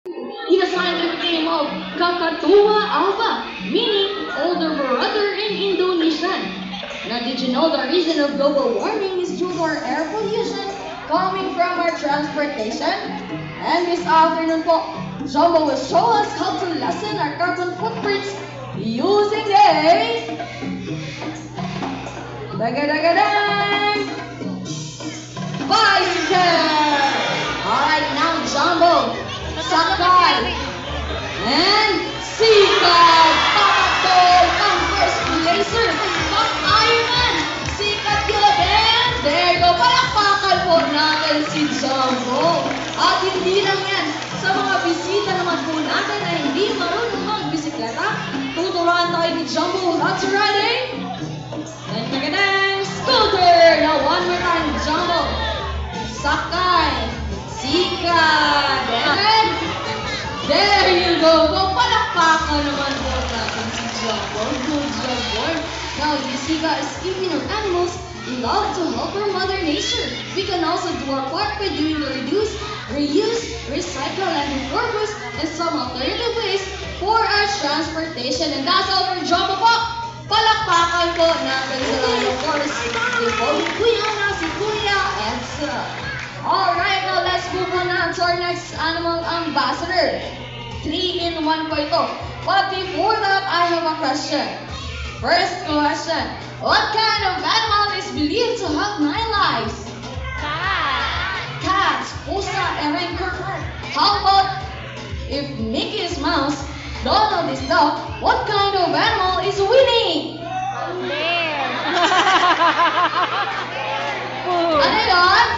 In a scientific name of Kakatua alba, meaning older brother in Indonesian. Now, did you know the reason of global warming is due to our air pollution coming from our transportation? And this afternoon po, Jumbo will show us how to lessen our carbon footprints using a daga-daga-dang bicycle! Alright, now Jumbo, Sakay, and Sikat! Patakbo ang first placer ng Ironman! Sikat yun! And there you go! Palakpakan po natin si Jumbo! At hindi lang yan, sa mga bisita naman po natin na hindi marunong magbisikleta, tuturuan tayo ni Jumbo how to ride a scooter! Now one more time, Jumbo, Sakay, Sikat, and there you go! Palakpakan naman po natin si Jumbo. Good job, boy! Now, Sika is keeping our animals love to help our mother nature. We can also do our part by doing the reduce, reuse, recycle, and repurpose and some alternative ways for our transportation. And that's all for Jumbo po! Palakpakan po natin sa line of course. Kuya na si Kuya Edsa. Alright, now let's move on now to our next animal ambassador. 3-in-1 po ito. But before that, I have a question. First question, what kind of animal is believed to have 9 lives? Cats, pusa, and reindeer. How about if Mickey's mouse, Donald is dog, what kind of animal is Winnie? Bear. Ano yun?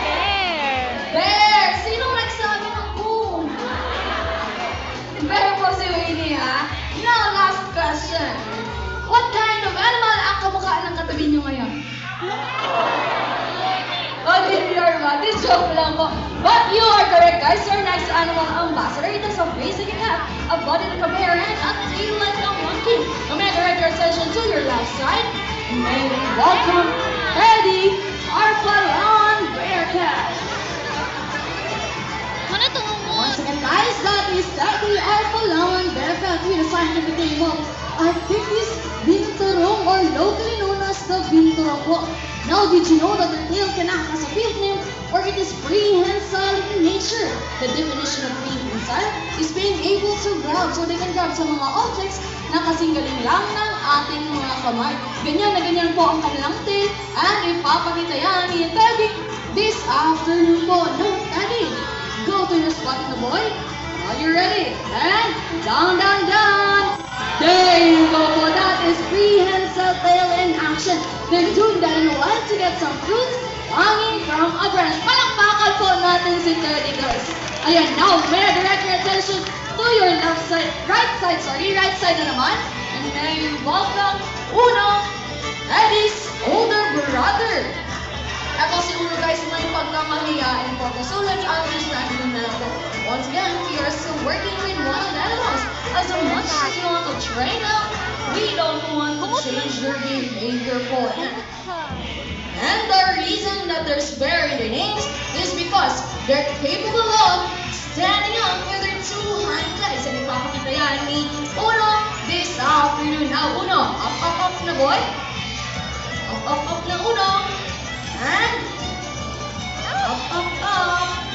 Bear. Bear! Sino nagsabi ng boom? Bear po si Winnie, ha? Now, last question. What kind of animal ang kamukha ng katabi niyo ngayon? Oh, did you ba? This joke lang po. But you are correct, guys. Your next animal ambassador, it has a face like a cat, a body like a bear, and a tail like a monkey. Now, may I direct your attention to your left side? May we welcome Eddie, our Palawan Bearcat. Mana tunggu mo? Once again, guys, that is Eddie, our Palawan Bearcat with a scientific name of Arcticus binturong, or locally known as the binturong po. Now, did you know that the tail can act as a field name, or it is prehensile in nature? The definition of prehensile is being able to grab, so they can grab sa mga objects na kasing galing lang ng ating mga kamay. Ganyan na ganyan po ang kanilang tail, and ipapakita yan ni Teddy this afternoon po. No, Teddy, go to your spot in the boy. Are you ready? And down, down, down. There you go po. That is prehensile tail in action. They're doing that in a while to get some fruits hanging from a branch. Palakpakan po natin si Teddy, guys. Ayan, now, may I direct your attention to your left side, right side na naman. And may we welcome Uno, Eddie's older brother. Ito si Uno, guys, may pagkamahiyain po. So let's understand him na po. Once again, we are still working with wild animals. As much as you want to train them, we don't want to change their behavior po. And the reason that there's bear in their names is because they're capable of standing up with their 2 hind legs. And ipapakita yan ni Uno this afternoon. Now, Uno, up, up, up na boy. Up, up, up na Uno. And up, up, up.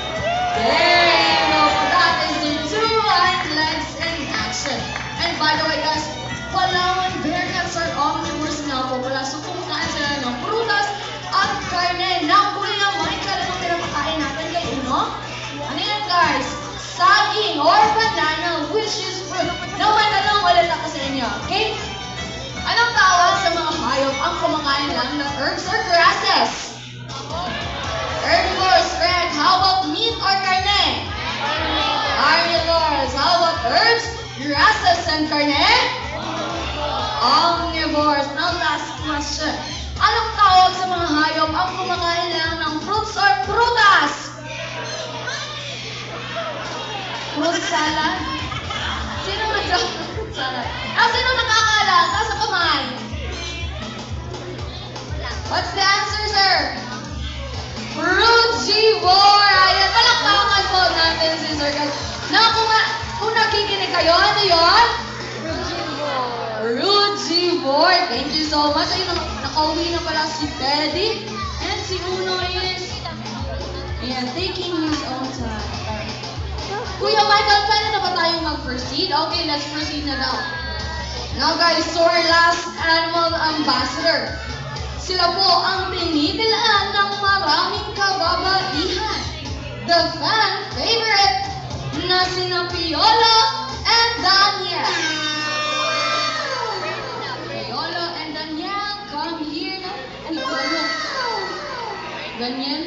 There you go. That is the 2 hind legs in action. And by the way, guys, Palawan Bearcats are omnivores nga po pala. So kumakain sila ng prutas at karne. Now, Kuya Michael, anong pinapakain natin kay Uno? Ano yan, guys? Saging or banana, which is fruit. Now, may tanong ulit ako sa inyo, okay? Anong tawag sa mga hayop ang kumakain lang ng herbs or grasses? Herbivores, correct. How about meat or karne? Carnivores. How about herbs, grasses, and karne? Omnivores. Now, last question. Anong tawag sa mga hayop ang kumakain lang ng fruits or prutas? Fruit salad? Sino nag-joke ng fruit salad? Sino nakakala? Taas ang kamay. What's the answer, sir? Frugivore! Ayan, palakpakan po natin si Sir Gal. Na kung nakikinig kayo, ano yun? Rujibor. Thank you so much. Ayun, nakauwi na pala si Teddy. And si Uno is, taking his own time. Kuya Michael, pwede na ba tayong mag-proceed? Okay, let's proceed na daw. Now guys, so our last animal ambassador. Sila po ang tinitilaan ng maraming kababaihan. The fan favorite na sina Piolo and Daniel. Piolo and Daniel, come here. Ay, Piolo. Daniel.